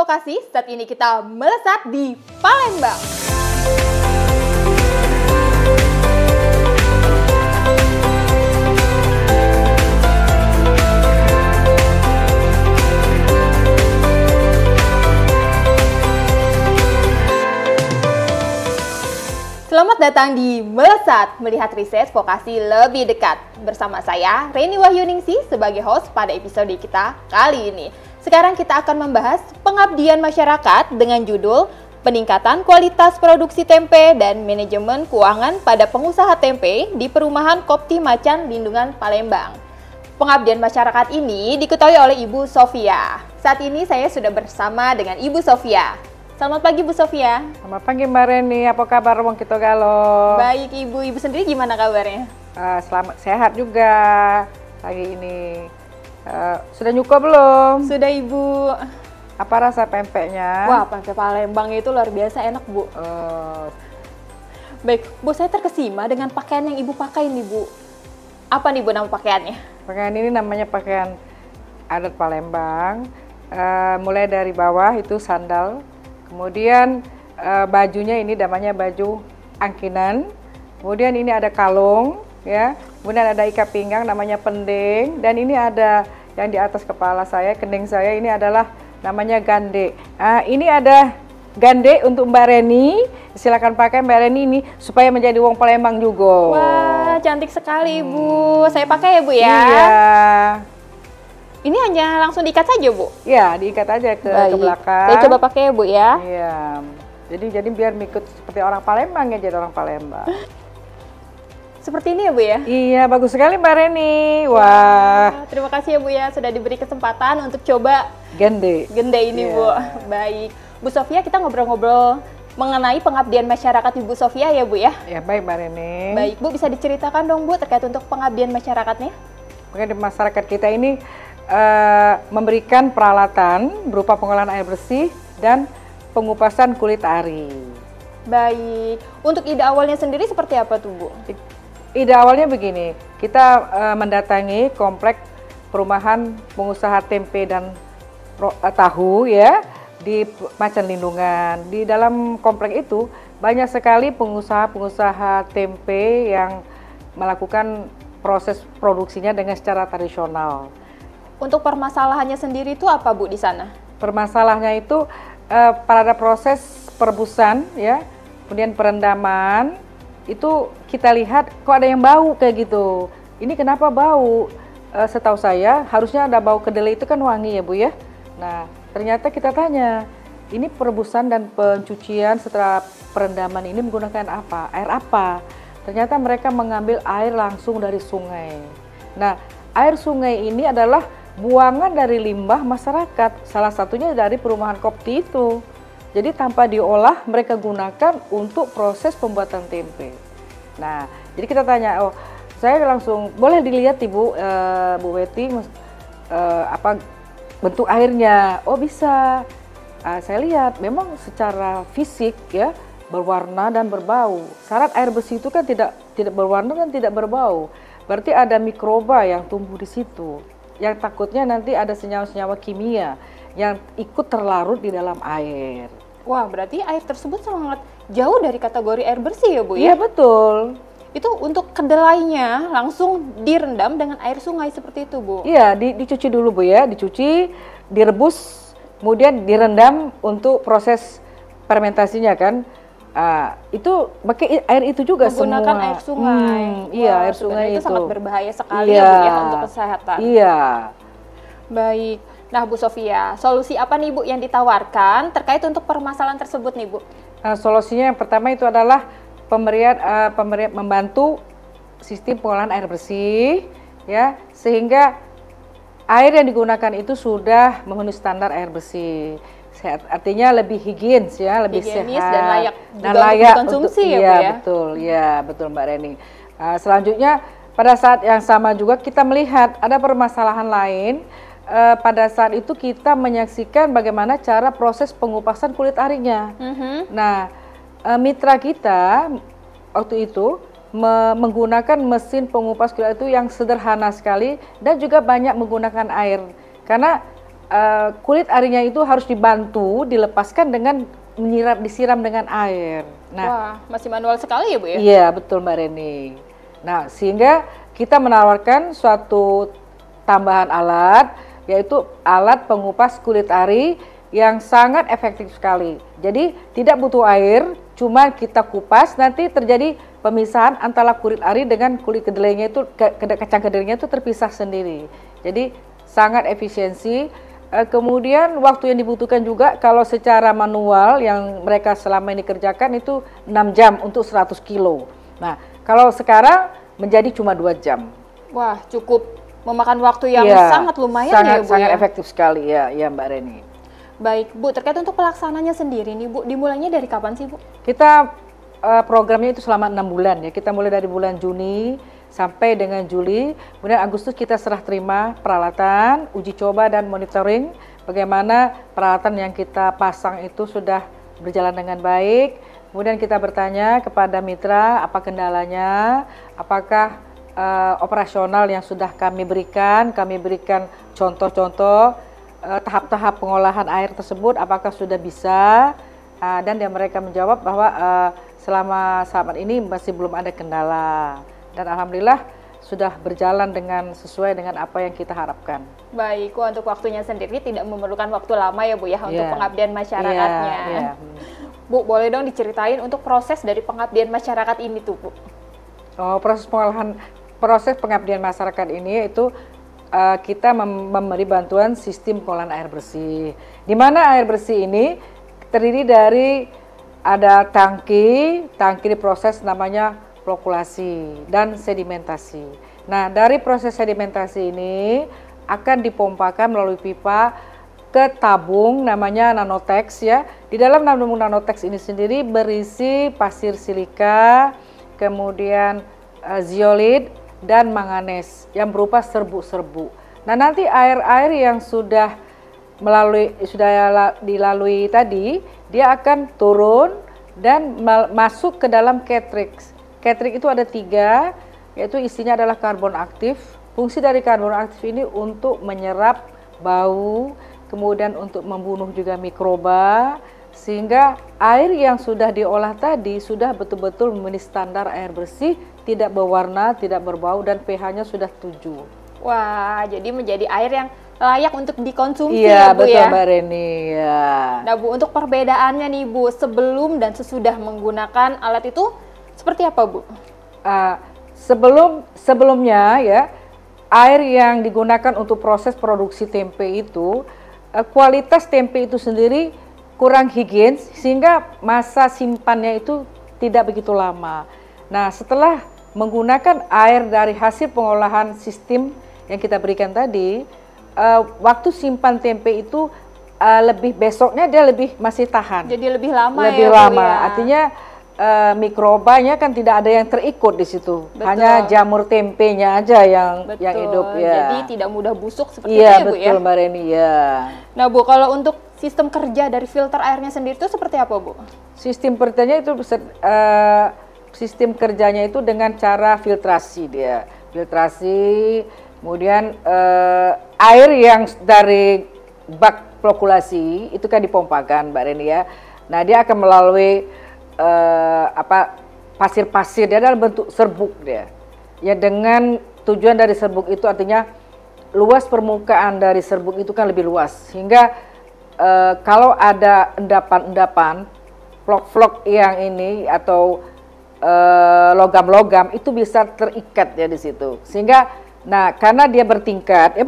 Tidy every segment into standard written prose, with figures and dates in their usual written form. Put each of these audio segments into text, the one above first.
Vokasi, saat ini kita melesat di Palembang. Selamat datang di Melesat, melihat riset vokasi lebih dekat. Bersama saya, Reni Wahyuningsih, sebagai host pada episode kita kali ini. Sekarang kita akan membahas pengabdian masyarakat dengan judul Peningkatan Kualitas Produksi Tempe dan Manajemen Keuangan pada Pengusaha Tempe di Perumahan Kopti Macan Lindungan Palembang. Pengabdian masyarakat ini diketahui oleh Ibu Sofia. Saat ini saya sudah bersama dengan Ibu Sofia. Selamat pagi Bu Sofia. Selamat pagi Mbak Reni, apa kabar Wong Kito Galo? Baik Ibu, Ibu sendiri gimana kabarnya? Selamat sehat juga pagi ini. Sudah nyuko belum? Sudah Ibu. Apa rasa pempeknya? Wah, pempek Palembang itu luar biasa enak Bu. Baik, Bu, saya terkesima dengan pakaian yang Ibu pakai nih Bu. Apa nih Bu nama pakaiannya? Pakaian ini namanya pakaian adat Palembang. Mulai dari bawah itu sandal. Kemudian bajunya ini namanya baju angkinan. Kemudian ini ada kalung, ya. Kemudian ada ikat pinggang namanya pending. Dan ini ada yang di atas kepala saya, kening saya ini adalah namanya gande. Ini ada gande untuk Mbak Reni. Silakan pakai Mbak Reni ini supaya menjadi wong Palembang juga. Wah, cantik sekali Ibu. Saya pakai ya Bu ya. Iya. Ini hanya langsung diikat saja Bu? Ya, diikat aja ke belakang. Saya coba pakai ya Bu ya. Iya. Jadi biar ikut seperti orang Palembang ya, jadi orang Palembang. Seperti ini ya Bu ya? Iya, bagus sekali Mbak Reni. Wah. Terima kasih ya Bu ya, sudah diberi kesempatan untuk coba gende ini Bu. Baik. Bu Sofia, kita ngobrol-ngobrol mengenai pengabdian masyarakat Ibu Sofia ya Bu ya? Ya, baik Mbak Reni. Baik Bu, bisa diceritakan dong Bu terkait untuk pengabdian masyarakatnya? Oke, di masyarakat kita ini memberikan peralatan berupa pengolahan air bersih dan pengupasan kulit ari. Baik. Untuk ide awalnya sendiri seperti apa tuh Bu? Ide awalnya begini, kita mendatangi komplek perumahan pengusaha tempe dan tahu ya di Macan Lindungan. Di dalam komplek itu banyak sekali pengusaha-pengusaha tempe yang melakukan proses produksinya dengan secara tradisional. Untuk permasalahannya sendiri itu apa Bu di sana? Permasalahannya itu pada proses perebusan ya, kemudian perendaman. Itu kita lihat kok ada yang bau kayak gitu. Ini kenapa bau? Setahu saya harusnya ada bau kedelai, itu kan wangi ya Bu ya. Nah ternyata kita tanya, ini perebusan dan pencucian setelah perendaman ini menggunakan apa? Air apa? Ternyata mereka mengambil air langsung dari sungai. Nah air sungai ini adalah buangan dari limbah masyarakat, salah satunya dari perumahan Kopti itu. Jadi tanpa diolah mereka gunakan untuk proses pembuatan tempe. Nah, jadi kita tanya, oh saya langsung boleh dilihat Ibu, Bu Weti, apa bentuk airnya? Oh bisa. Saya lihat memang secara fisik ya berwarna dan berbau. Syarat air bersih itu kan tidak berwarna dan tidak berbau. Berarti ada mikroba yang tumbuh di situ. Yang takutnya nanti ada senyawa-senyawa kimia yang ikut terlarut di dalam air. Wah, berarti air tersebut sangat jauh dari kategori air bersih ya Bu ya? Iya betul. Itu untuk kedelainya langsung direndam dengan air sungai seperti itu Bu? Iya, dicuci dulu Bu ya, dicuci, direbus, kemudian direndam untuk proses fermentasinya kan. Itu pakai air itu juga menggunakan semua. Air sungai. Iya, air sungai itu sangat berbahaya sekali iya. ya Bu ya untuk kesehatan. Iya. Baik. Nah Bu Sofia, solusi apa nih Bu yang ditawarkan terkait untuk permasalahan tersebut nih Bu? Solusinya yang pertama itu adalah pemberian membantu sistem pengolahan air bersih ya, sehingga air yang digunakan itu sudah memenuhi standar air bersih. Artinya lebih higienis ya, lebih higienis sehat dan layak dan juga layak untuk dikonsumsi untuk, ya Bu ya. Betul, ya betul Mbak Reni. Selanjutnya pada saat yang sama juga kita melihat ada permasalahan lain. Pada saat itu kita menyaksikan bagaimana cara proses pengupasan kulit arinya. Nah, mitra kita waktu itu menggunakan mesin pengupas kulit itu yang sederhana sekali dan juga banyak menggunakan air. Karena kulit arinya itu harus dibantu dilepaskan dengan disiram dengan air. Nah, wah, masih manual sekali ya Bu ya? Iya, betul Mbak Reni. Nah, sehingga kita menawarkan suatu tambahan alat, yaitu alat pengupas kulit ari yang sangat efektif sekali. Jadi tidak butuh air, cuma kita kupas, nanti terjadi pemisahan antara kulit ari dengan kulit kedelainya itu, kacang kedelainya itu terpisah sendiri. Jadi sangat efisiensi. Kemudian waktu yang dibutuhkan juga kalau secara manual yang mereka selama ini kerjakan itu 6 jam untuk 100 kilo. Nah, kalau sekarang menjadi cuma 2 jam. Wah, cukup memakan waktu yang sangat lumayan ya Bu. Sangat efektif sekali ya Mbak Reni. Baik Bu, terkait untuk pelaksananya sendiri nih Bu, dimulainya dari kapan sih Bu? Kita programnya itu selama 6 bulan ya. Kita mulai dari bulan Juni sampai dengan Juli, kemudian Agustus kita serah terima peralatan, uji coba dan monitoring bagaimana peralatan yang kita pasang itu sudah berjalan dengan baik. Kemudian kita bertanya kepada mitra apa kendalanya, apakah operasional yang sudah kami berikan contoh-contoh tahap-tahap pengolahan air tersebut apakah sudah bisa, dan mereka menjawab bahwa selama saat ini masih belum ada kendala. Dan alhamdulillah sudah berjalan sesuai dengan apa yang kita harapkan. Baik, untuk waktunya sendiri tidak memerlukan waktu lama ya Bu ya untuk pengabdian masyarakatnya. Bu, boleh dong diceritain untuk proses dari pengabdian masyarakat ini tuh Bu? Oh, proses pengabdian masyarakat ini itu kita memberi bantuan sistem pengolahan air bersih. Di mana air bersih ini terdiri dari ada tangki diproses namanya flokulasi dan sedimentasi. Nah, dari proses sedimentasi ini akan dipompakan melalui pipa ke tabung namanya nanotex ya. Di dalam tabung nanotex ini sendiri berisi pasir silika, kemudian zeolit dan manganes yang berupa serbuk-serbuk. Nah, nanti air-air yang sudah dilalui tadi, dia akan turun dan masuk ke dalam Catrix. Catrix itu ada 3, yaitu isinya adalah karbon aktif. Fungsi dari karbon aktif ini untuk menyerap bau, kemudian untuk membunuh juga mikroba, sehingga air yang sudah diolah tadi sudah betul-betul memenuhi standar air bersih, tidak berwarna, tidak berbau, dan pH-nya sudah 7. Wah, jadi menjadi air yang layak untuk dikonsumsi ya Bu betul, ya? Mbak Reni. Ya. Nah Bu, untuk perbedaannya nih Bu, sebelum dan sesudah menggunakan alat itu seperti apa Bu? Sebelumnya ya, air yang digunakan untuk proses produksi tempe itu, kualitas tempe itu sendiri kurang higienis sehingga masa simpannya itu tidak begitu lama. Nah, setelah menggunakan air dari hasil pengolahan sistem yang kita berikan tadi, waktu simpan tempe itu besoknya dia masih tahan. Jadi lebih lama lebih ya lama. Bu ya? Artinya mikrobanya kan tidak ada yang terikut di situ. Betul. Hanya jamur tempenya aja yang hidup ya. Jadi tidak mudah busuk seperti itu ya Bu ya? Iya betul Mbak Reni ya. Nah Bu, kalau untuk sistem kerja dari filter airnya sendiri itu seperti apa Bu? Sistem kerjanya itu dengan cara filtrasi dia. Filtrasi, kemudian air yang dari bak flokulasi itu kan dipompakan Mbak Reni ya. Nah, dia akan melalui pasir-pasir, dia dalam bentuk serbuk dia. Ya, dengan tujuan dari serbuk itu artinya luas permukaan dari serbuk itu kan lebih luas, sehingga kalau ada endapan-endapan vlog-vlog yang ini atau logam-logam itu bisa terikat ya di situ. Sehingga karena dia bertingkat ya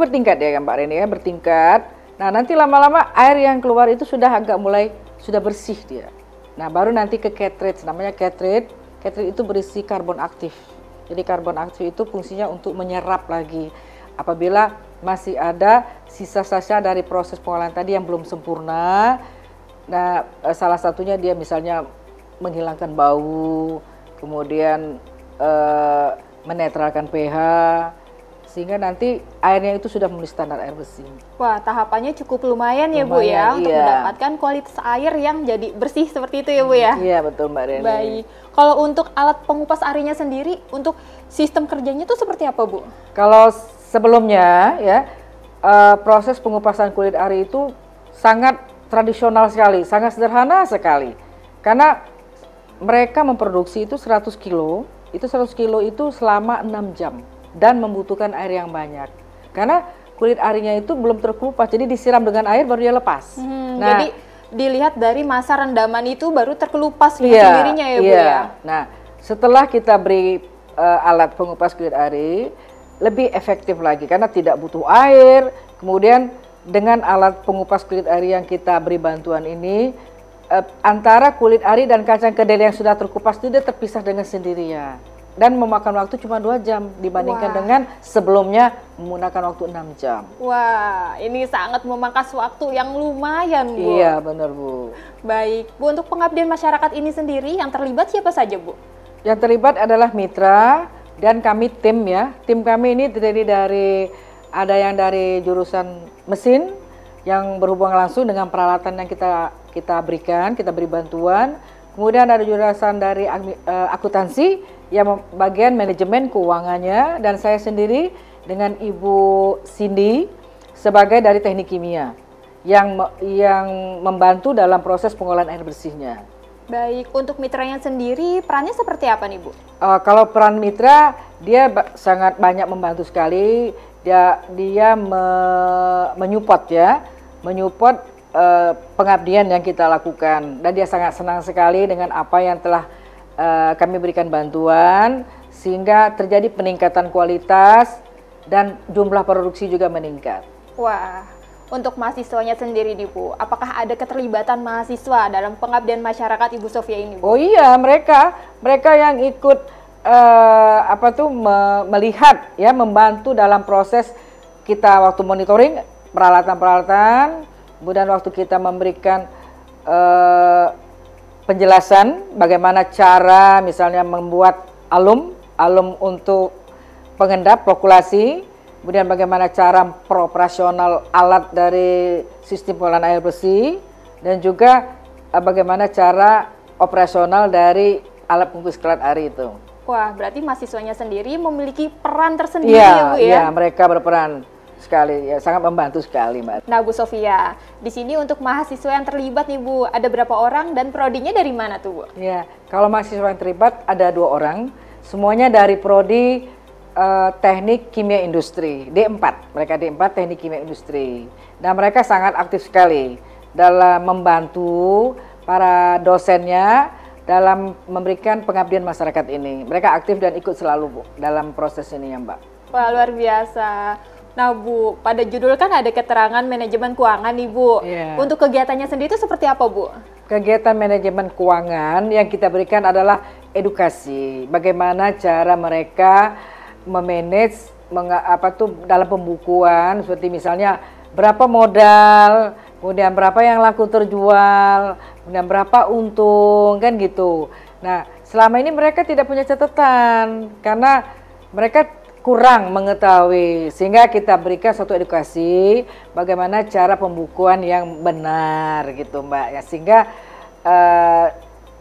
Mbak Reni ya, bertingkat. Nah, nanti lama-lama air yang keluar itu sudah bersih dia. Nah, baru nanti ke cartridge, namanya cartridge. Cartridge itu berisi karbon aktif. Jadi karbon aktif itu fungsinya untuk menyerap lagi apabila masih ada sisa-sisa dari proses pengolahan tadi yang belum sempurna. Nah, salah satunya dia misalnya menghilangkan bau, kemudian menetralkan pH, sehingga nanti airnya itu sudah memenuhi standar air bersih. Wah, tahapannya cukup lumayan ya Bu ya, untuk mendapatkan kualitas air yang jadi bersih seperti itu ya Bu ya? Iya betul Mbak Reni. Baik, kalau untuk alat pengupas arinya sendiri, untuk sistem kerjanya itu seperti apa Bu? Kalau sebelumnya ya, proses pengupasan kulit ari itu sangat tradisional sekali, sangat sederhana sekali. Karena mereka memproduksi itu 100 kilo, itu 100 kilo itu selama 6 jam dan membutuhkan air yang banyak. Karena kulit arinya itu belum terkelupas, jadi disiram dengan air baru dia lepas. Jadi dilihat dari masa rendaman itu baru terkelupas sendirinya ya Bu ya. Nah, setelah kita beri alat pengupas kulit ari, lebih efektif lagi karena tidak butuh air. Kemudian dengan alat pengupas kulit ari yang kita beri bantuan ini, antara kulit ari dan kacang kedelai yang sudah terkupas itu dia terpisah dengan sendirinya. Dan memakan waktu cuma 2 jam dibandingkan dengan sebelumnya menggunakan waktu 6 jam. Wah, ini sangat memangkas waktu yang lumayan Bu. Iya benar Bu. Baik, Bu, untuk pengabdian masyarakat ini sendiri yang terlibat siapa saja Bu? Yang terlibat adalah mitra dan kami tim ya. Tim kami ini terdiri dari, ada yang dari jurusan mesin yang berhubungan langsung dengan peralatan yang kita berikan, kita beri bantuan. Kemudian ada jurusan dari akuntansi yang bagian manajemen keuangannya, dan saya sendiri dengan Ibu Cindy sebagai dari teknik kimia yang membantu dalam proses pengolahan air bersihnya. Baik, untuk mitranya sendiri perannya seperti apa nih Bu? Kalau peran mitra, dia sangat banyak membantu sekali. Dia menyupport ya, menyupport pengabdian yang kita lakukan, dan dia sangat senang sekali dengan apa yang telah kami berikan bantuan, sehingga terjadi peningkatan kualitas dan jumlah produksi juga meningkat. Wah, untuk mahasiswanya sendiri nih Bu, apakah ada keterlibatan mahasiswa dalam pengabdian masyarakat Ibu Sofia ini Bu? Oh iya, mereka yang ikut melihat ya, membantu dalam proses kita waktu monitoring peralatan-peralatan. Kemudian waktu kita memberikan penjelasan bagaimana cara misalnya membuat alum untuk pengendap flokulasi, kemudian bagaimana cara peroperasional alat dari sistem pengolahan air bersih, dan juga bagaimana cara operasional dari alat pengukus kulit ari itu. Wah, berarti mahasiswanya sendiri memiliki peran tersendiri ya Bu ya? Iya, mereka berperan sekali, ya, sangat membantu sekali Mbak. Nah Bu Sofia, di sini untuk mahasiswa yang terlibat nih Bu, ada berapa orang dan prodinya dari mana tuh Bu? Ya, kalau mahasiswa yang terlibat ada 2 orang, semuanya dari prodi teknik kimia industri, D4, mereka D4 teknik kimia industri. Dan mereka sangat aktif sekali dalam membantu para dosennya dalam memberikan pengabdian masyarakat ini. Mereka aktif dan ikut selalu Bu dalam proses ini ya Mbak. Wah, luar biasa. Nah Bu, pada judul kan ada keterangan manajemen keuangan nih Bu. Yeah. Untuk kegiatannya sendiri itu seperti apa Bu? Kegiatan manajemen keuangan yang kita berikan adalah edukasi. Bagaimana cara mereka memanage dalam pembukuan, seperti misalnya berapa modal, kemudian berapa yang laku terjual, kemudian berapa untung, kan gitu. Nah, selama ini mereka tidak punya catatan karena mereka kurang mengetahui, sehingga kita berikan suatu edukasi bagaimana cara pembukuan yang benar gitu Mbak ya, sehingga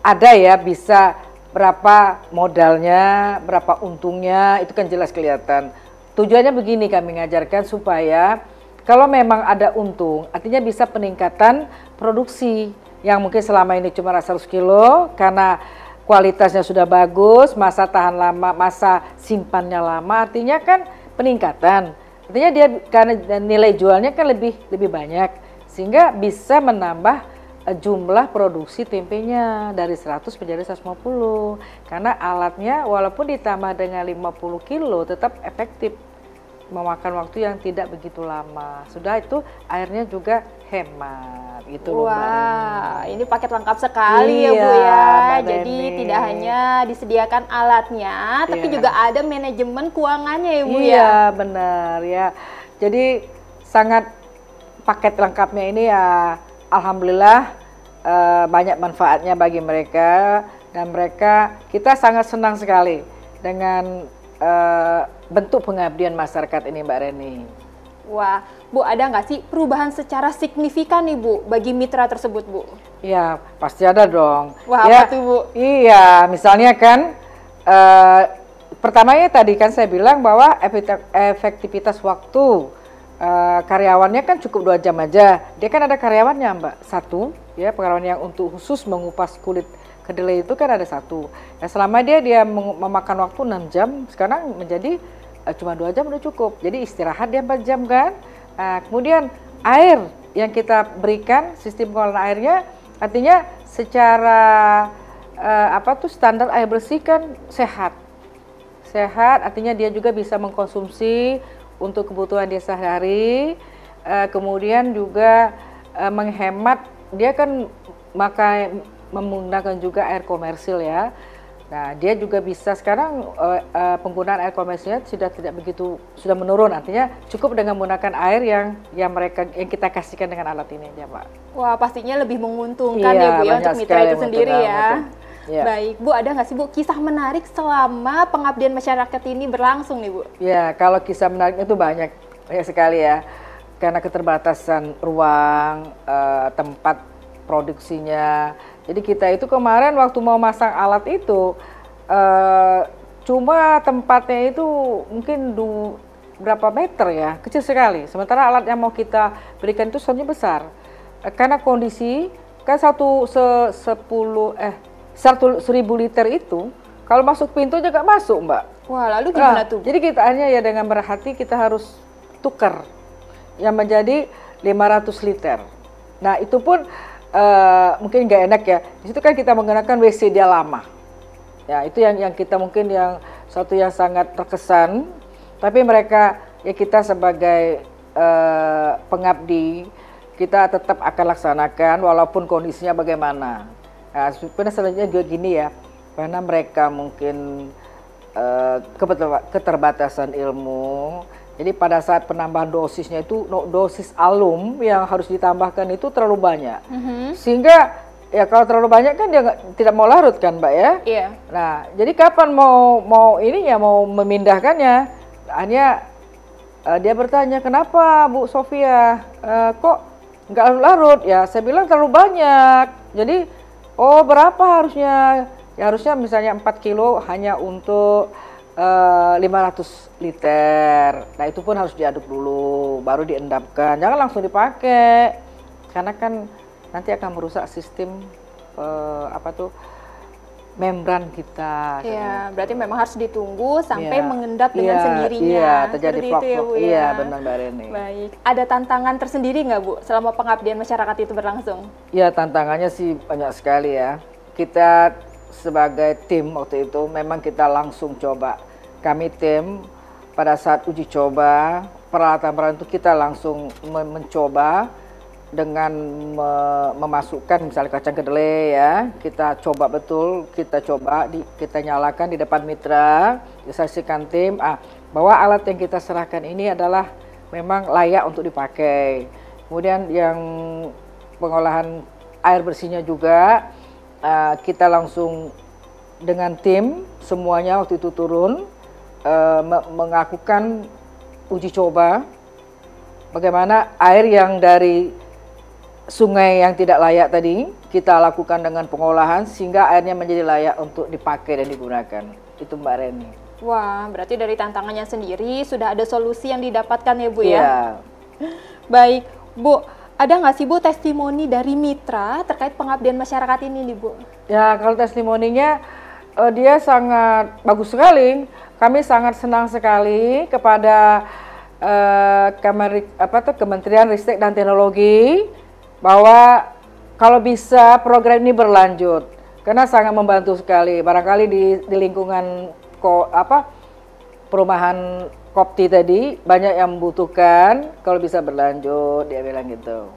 ada ya bisa berapa modalnya, berapa untungnya, itu kan jelas kelihatan. Tujuannya begini, kami mengajarkan supaya kalau memang ada untung, artinya bisa peningkatan produksi yang mungkin selama ini cuma 100 kilo karena kualitasnya sudah bagus, masa tahan lama, masa simpannya lama, artinya kan peningkatan. Artinya dia karena nilai jualnya kan lebih banyak, sehingga bisa menambah jumlah produksi tempenya dari 100 menjadi 150. Karena alatnya walaupun ditambah dengan 50 kilo tetap efektif, memakan waktu yang tidak begitu lama. Sudah itu airnya juga hemat gitu loh Mbak. Wah, ini paket lengkap sekali ya Bu ya. Jadi tidak hanya disediakan alatnya, tapi juga ada manajemen keuangannya ya Bu ya. Iya, benar ya. Jadi sangat paket lengkapnya ini ya, alhamdulillah banyak manfaatnya bagi mereka, dan kita sangat senang sekali dengan bentuk pengabdian masyarakat ini Mbak Reni. Wah, Bu, ada nggak sih perubahan secara signifikan nih Bu bagi mitra tersebut Bu? Iya, pasti ada dong. Wah, ya, apa tuh Bu? Iya, misalnya kan pertamanya tadi kan saya bilang bahwa efektivitas waktu karyawannya kan cukup 2 jam aja. Dia kan ada karyawannya Mbak, satu ya, karyawan yang untuk khusus mengupas kulit kedelai itu kan ada satu. Ya, selama dia memakan waktu 6 jam, sekarang menjadi cuma 2 jam udah cukup. Jadi istirahat dia 4 jam kan. Kemudian air yang kita berikan, sistem pengolahan airnya, artinya secara standar air bersih kan sehat. Sehat artinya dia juga bisa mengkonsumsi untuk kebutuhan dia sehari-hari, kemudian juga menghemat, dia kan menggunakan juga air komersil ya. Nah, dia juga bisa sekarang penggunaan air komersilnya sudah menurun, artinya cukup dengan menggunakan air yang kita kasihkan dengan alat ini aja, Pak. Wah, pastinya lebih menguntungkan ya Bu ya untuk mitra itu sendiri ya. Ya. Baik, Bu, ada nggak sih Bu kisah menarik selama pengabdian masyarakat ini berlangsung nih Bu? Ya, kalau kisah menarik itu banyak sekali ya. Karena keterbatasan ruang, tempat produksinya. Jadi kita itu kemarin waktu mau masang alat itu, cuma tempatnya itu mungkin berapa meter ya, kecil sekali. Sementara alat yang mau kita berikan itu sebenarnya besar. Karena kondisi kan 1.000 liter itu kalau masuk pintu aja nggak masuk Mbak. Wah, lalu gimana tuh? Jadi kita hanya ya dengan berhati kita harus tukar yang menjadi 500 liter. Nah itu pun mungkin nggak enak ya. Di situ kan kita menggunakan WC dia lama. Ya itu yang kita mungkin yang satu yang sangat terkesan. Tapi mereka ya kita sebagai pengabdi kita tetap akan laksanakan walaupun kondisinya bagaimana. Nah, sebenarnya juga gini ya, karena mereka mungkin keterbatasan ilmu, jadi pada saat penambahan dosisnya itu dosis alum yang harus ditambahkan itu terlalu banyak, sehingga ya kalau terlalu banyak kan dia tidak mau larut kan Mbak ya. Iya. Nah jadi kapan mau memindahkannya? Hanya dia bertanya kenapa Bu Sofia kok nggak larut ya? Saya bilang terlalu banyak. Jadi oh berapa harusnya? Ya harusnya misalnya 4 kilo hanya untuk 500 liter. Nah itu pun harus diaduk dulu, baru diendapkan. Jangan langsung dipakai, karena kan nanti akan merusak sistem membran kita. Iya, berarti memang harus ditunggu sampai mengendap dengan sendirinya. Iya, terjadi flok ya, Bu, iya, benar Mbak Reni. Baik, ada tantangan tersendiri nggak Bu selama pengabdian masyarakat itu berlangsung? Iya, tantangannya sih banyak sekali ya. Kita sebagai tim waktu itu memang kita langsung coba. Kami tim pada saat uji coba peralatan-peralatan itu kita langsung mencoba dengan memasukkan misalnya kacang kedelai ya, kita coba betul, kita nyalakan di depan mitra, disaksikan tim bahwa alat yang kita serahkan ini adalah memang layak untuk dipakai. Kemudian yang pengolahan air bersihnya juga kita langsung dengan tim semuanya waktu itu turun melakukan uji coba bagaimana air yang dari sungai yang tidak layak tadi kita lakukan dengan pengolahan sehingga airnya menjadi layak untuk dipakai dan digunakan. Itu Mbak Reni. Wah, berarti dari tantangannya sendiri sudah ada solusi yang didapatkan ya Bu ya? Iya. Baik, Bu, ada nggak sih Bu testimoni dari mitra terkait pengabdian masyarakat ini nih Bu? Ya, kalau testimoninya dia sangat bagus sekali. Kami sangat senang sekali kepada Kementerian Ristek dan Teknologi bahwa kalau bisa program ini berlanjut karena sangat membantu sekali. Barangkali di lingkungan perumahan Kopti tadi banyak yang membutuhkan, kalau bisa berlanjut, dia bilang gitu.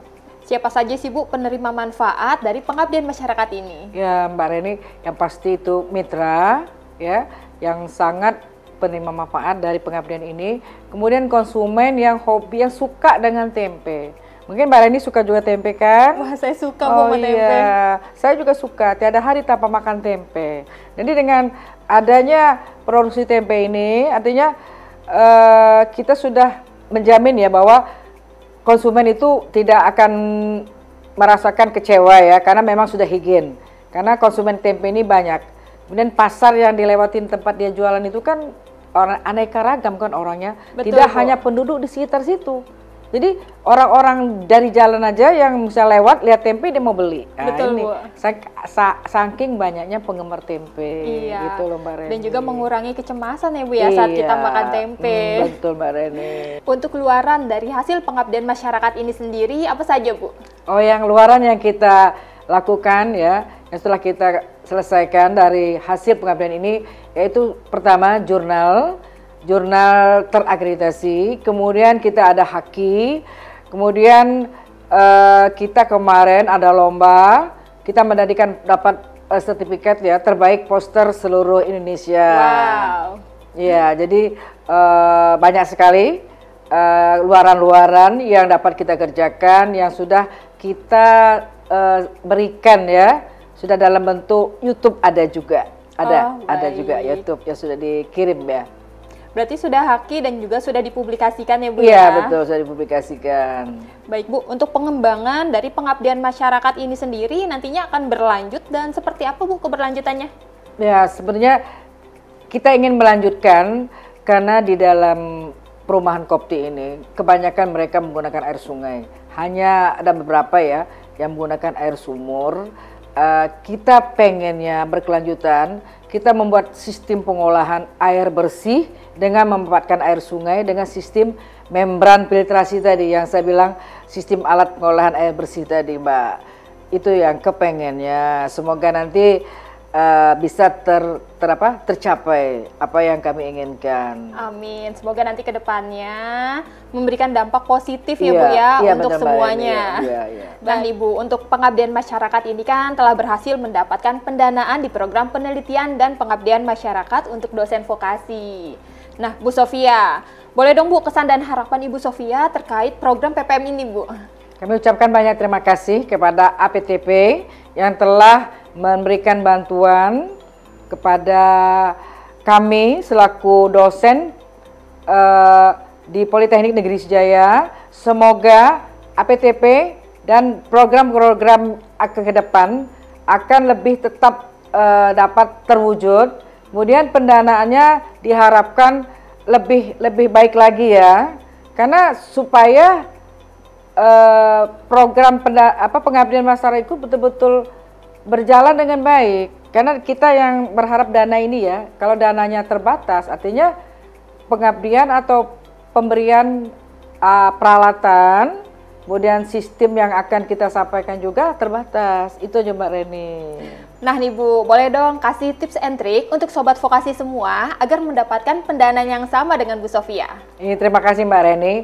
Siapa saja sih Bu penerima manfaat dari pengabdian masyarakat ini? Ya Mbak Reni, yang pasti itu mitra ya yang sangat penerima manfaat dari pengabdian ini. Kemudian konsumen yang hobi, yang suka dengan tempe. Mungkin Mbak Reni suka juga tempe kan? Wah, saya suka Bu sama tempe. Saya juga suka, tiada hari tanpa makan tempe. Jadi dengan adanya produksi tempe ini, artinya kita sudah menjamin ya bahwa konsumen itu tidak akan merasakan kecewa ya, karena memang sudah higien. Karena konsumen tempe ini banyak. Kemudian pasar yang dilewatin tempat dia jualan itu kan orang aneka ragam kan orangnya. Betul, tidak hanya penduduk di sekitar situ. Jadi orang-orang dari jalan aja yang bisa lewat lihat tempe dia mau beli. Nah, Betul, ini Bu. saking banyaknya penggemar tempe Iya. gitu loh Mbak Reni. Dan juga mengurangi kecemasan ya Bu ya saat kita makan tempe. Betul Mbak Reni. Untuk keluaran dari hasil pengabdian masyarakat ini sendiri apa saja Bu? Oh, yang luaran yang kita lakukan ya, yang setelah kita selesaikan dari hasil pengabdian ini, yaitu pertama jurnal terakreditasi, kemudian kita ada haki, kemudian kita kemarin ada lomba, kita dapat sertifikat ya terbaik poster seluruh Indonesia. Wow. Ya, jadi banyak sekali luaran-luaran yang dapat kita kerjakan, yang sudah kita berikan ya, sudah dalam bentuk YouTube ada juga, ada juga YouTube yang sudah dikirim ya. Berarti sudah haki dan juga sudah dipublikasikan ya Bu Iya, ya? betul, sudah dipublikasikan. Baik Bu, untuk pengembangan dari pengabdian masyarakat ini sendiri nantinya akan berlanjut dan seperti apa Bu keberlanjutannya? Ya, sebenarnya kita ingin melanjutkan karena di dalam perumahan Kopti ini kebanyakan mereka menggunakan air sungai. Hanya ada beberapa ya yang menggunakan air sumur. Kita pengennya berkelanjutan, kita membuat sistem pengolahan air bersih dengan memanfaatkan air sungai dengan sistem membran filtrasi tadi yang saya bilang, sistem alat pengolahan air bersih tadi Mbak. Itu yang kepengennya, semoga nanti bisa tercapai apa yang kami inginkan. Amin, semoga nanti ke depannya memberikan dampak positif ya Bu ya untuk semuanya. Dan Ibu, untuk pengabdian masyarakat ini kan telah berhasil mendapatkan pendanaan di program penelitian dan pengabdian masyarakat untuk dosen vokasi. Nah Bu Sofia, boleh dong Bu kesan dan harapan Ibu Sofia terkait program PPM ini Bu? Kami ucapkan banyak terima kasih kepada APTP yang telah memberikan bantuan kepada kami selaku dosen di Politeknik Negeri Sejaya. Semoga APTP dan program-program ke depan akan lebih tetap dapat terwujud. Kemudian pendanaannya diharapkan lebih baik lagi ya, karena supaya program pengabdian masyarakat itu betul-betul berjalan dengan baik. Karena kita yang berharap dana ini ya, kalau dananya terbatas artinya pengabdian atau pemberian peralatan, kemudian sistem yang akan kita sampaikan juga terbatas. Itu aja Mbak Reni. Nah nih Bu, boleh dong kasih tips and trick untuk sobat vokasi semua agar mendapatkan pendanaan yang sama dengan Bu Sofia. Terima kasih Mbak Reni.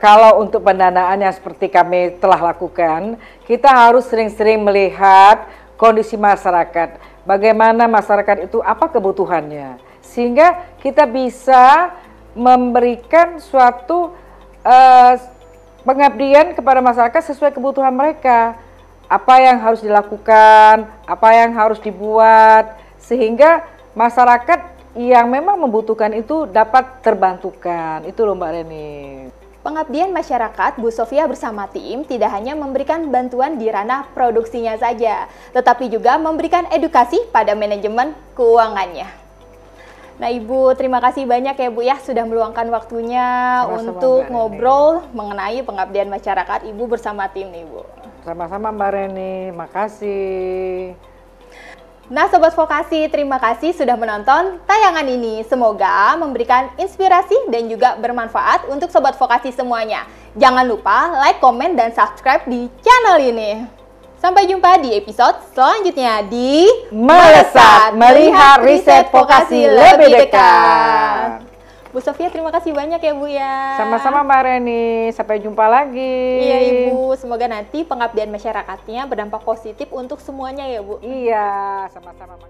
Kalau untuk pendanaan yang seperti kami telah lakukan, kita harus sering-sering melihat kondisi masyarakat. Bagaimana masyarakat itu, apa kebutuhannya. Sehingga kita bisa memberikan suatu pengabdian kepada masyarakat sesuai kebutuhan mereka. Apa yang harus dilakukan, apa yang harus dibuat, sehingga masyarakat yang memang membutuhkan itu dapat terbantukan. Itu loh Mbak Reni. Pengabdian masyarakat Bu Sofia bersama tim tidak hanya memberikan bantuan di ranah produksinya saja, tetapi juga memberikan edukasi pada manajemen keuangannya. Nah Ibu, terima kasih banyak ya Bu ya sudah meluangkan waktunya untuk ngobrol mengenai pengabdian masyarakat Ibu bersama tim nih Bu. Sama-sama Mbak Reni, makasih. Nah Sobat Vokasi, terima kasih sudah menonton tayangan ini. Semoga memberikan inspirasi dan juga bermanfaat untuk Sobat Vokasi semuanya. Jangan lupa like, komen, dan subscribe di channel ini. Sampai jumpa di episode selanjutnya di Melesat Melihat Riset Vokasi Lebih Dekat. Bu Sofia, terima kasih banyak ya Bu ya. Sama-sama Mbak Reni, sampai jumpa lagi. Iya Ibu, semoga nanti pengabdian masyarakatnya berdampak positif untuk semuanya ya Bu. Iya, sama-sama.